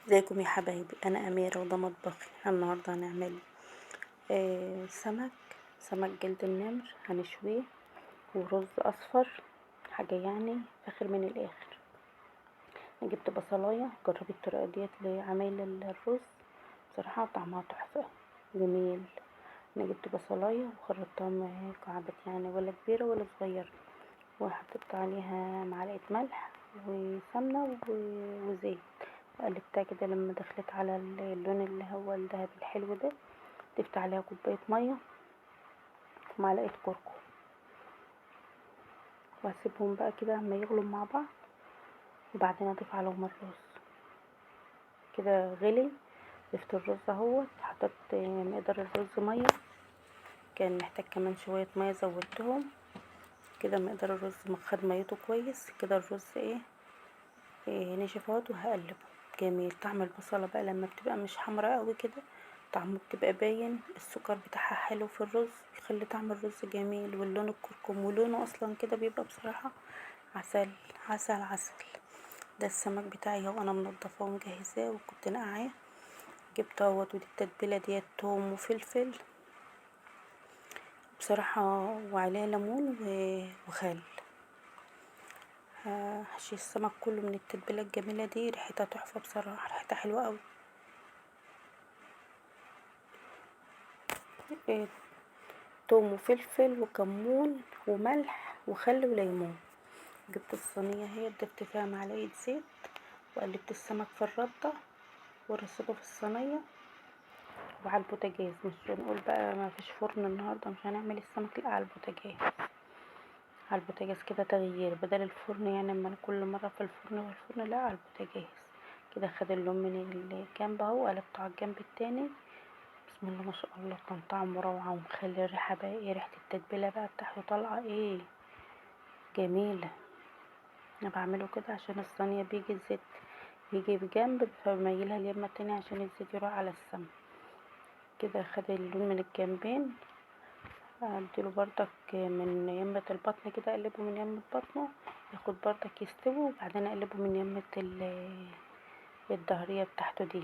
ازيكم يا حبايبي، انا اميره وده مطبخي. النهارده هنعمل سمك جلد النمر هنشويه، ورز اصفر، حاجه يعني فاخر من الاخر. انا جبت بصلايه، جربي الطريقه ديت لعمايل الرز، بصراحه طعمها تحفه جميل. انا جبت بصلايه وخرطتها مكعبات يعني، ولا كبيره ولا صغيره، وحطيت عليها معلقه ملح وسمنه وزيت، وقلبتها كده لما دخلت على اللون اللي هو الذهبي الحلو ده. ضفت عليها كوبايه ميه ومعلقه كركم، وهسيبهم بقى كده اما يغلوا مع بعض، وبعدين اضيف عليهم الرز. كده غلي، ضفت الرز اهوت، حطيت مقدار الرز ميه، كان محتاج كمان شويه ميه زودتهم. كده مقدار الرز خد ميته كويس كده. الرز نشف اهوت، وهقلبه جميل. طعم البصله بقى لما بتبقى مش حمرا قوي كده، طعمه بتبقى باين، السكر بتاعها حلو في الرز، يخلي طعم الرز جميل، واللون الكركم ولونه اصلا كده بيبقى بصراحه عسل عسل عسل. ده السمك بتاعي اهو، انا منضفاه ومجهزاه وكنت نقعاه. جبت اهوت، ودي التتبيله ديت توم وفلفل بصراحه، وعليه ليمون وخل. هشيل السمك كله من التتبيله الجميله دي، ريحتها تحفه بصراحه، ريحتها حلوه قوي. إيه، توم وفلفل وكمون وملح وخل وليمون. جبت الصينيه اهي، ضفت فيها معلقه زيت، وقلبت السمك في الرده، ورصيته في الصينيه وعلى البوتاجاز. مش هنقول بقى ما فيش فرن النهارده، مش هنعمل السمك، لا على البوتاجاز. على البوتاجاز كده تغيير بدل الفرن، يعني اما كل مره في الفرن والفرن، لا على البوتاجاز. كده خد اللون من الجنب اهو، قلبته على الجنب التاني. بسم الله ما شاء الله، كان طعمه روعه، ومخلي الريحه بقى ايه، ريحه التتبيله بقى بتاعته طالعه ايه، جميله. انا بعمله كده عشان الصينيه بيجي الزيت يجي بجنب، فبميلها اليمه التانية عشان الزيت يروح على السمك. كده خد اللون من الجنبين. اديله بردك من يمة البطن كده، اقلبه من يمة بطنه ياخد بردك يستوي، وبعدين اقلبه من يمة الضهرية بتاعته دي.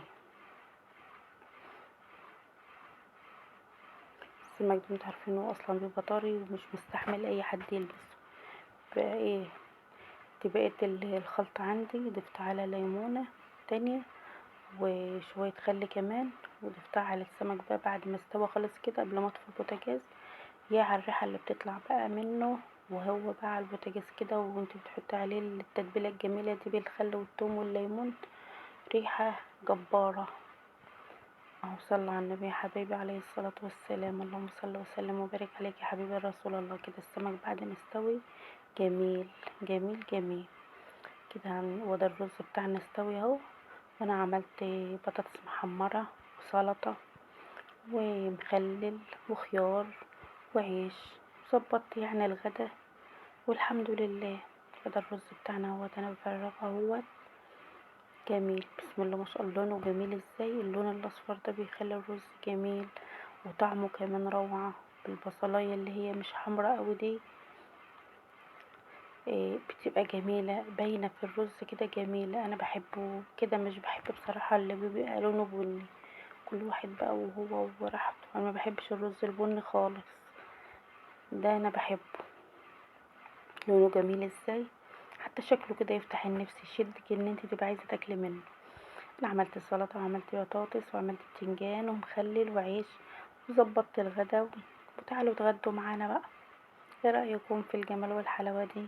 السمك ده انتوا عارفين هو اصلا بيبقى طري ومش مستحمل اي حد يلبسه. بقى ايه، دي بقيت الخلطة عندي. ضفت على ليمونة تانية وشوية خل كمان، وضفتها على السمك بقى بعد ما استوى خالص كده، قبل ما اطفي البوتاجاز. يا على الريحة اللي بتطلع بقى منه وهو بقى على البوتاجاز كده، وانت بتحطي عليه التتبيلة الجميلة دي بالخل والثوم والليمون، ريحة جبارة. اهو صلى على النبي يا حبيبي عليه الصلاة والسلام، اللهم صل وسلم وبارك عليك يا حبيبي يا رسول الله. كده السمك بعد ما استوي جميل جميل جميل كده. وده الرز بتاعنا استوي اهو. وانا عملت بطاطس محمرة وسلطة ومخلل وخيار وعيش، ظبطت يعني الغدا والحمد لله. كده الرز بتاعنا اهوت، انا بفرغه اهوت جميل. بسم الله ما شاء الله، لونه جميل ازاي، اللون الاصفر ده بيخلي الرز جميل، وطعمه كمان روعة. بالبصلاية اللي هي مش حمرا اوي دي، بتبقى جميلة باينة في الرز كده جميلة. انا بحبه كده، مش بحب بصراحة اللي بيبقى لونه بني. كل واحد بقى وهو وراحته، انا ما بحبش الرز البني خالص، ده انا بحبه لونه جميل ازاي، حتى شكله كده يفتح النفس، يشدك ان انت تبقى عايزه تاكلي منه. انا عملت سلطه، وعملت بطاطس، وعملت بتنجان ومخلل وعيش، وظبطت الغدا وتعالوا اتغدوا معانا بقى. ايه رايكم في الجمال والحلاوه دي؟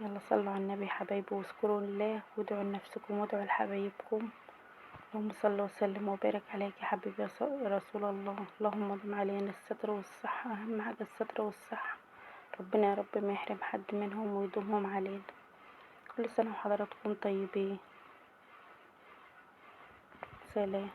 يلا صلوا على النبي يا حبايبي، واذكروا الله، وادعوا لنفسكم وادعوا لحبايبكم. اللهم صل وسلم وبارك عليك يا حبيبي يا رسول الله. اللهم ادم علينا الستر والصحه، اهم حاجه الستر والصحه. ربنا يا رب ما يحرم حد منهم ويدومهم علينا. كل سنة وحضراتكم طيبين. سلام.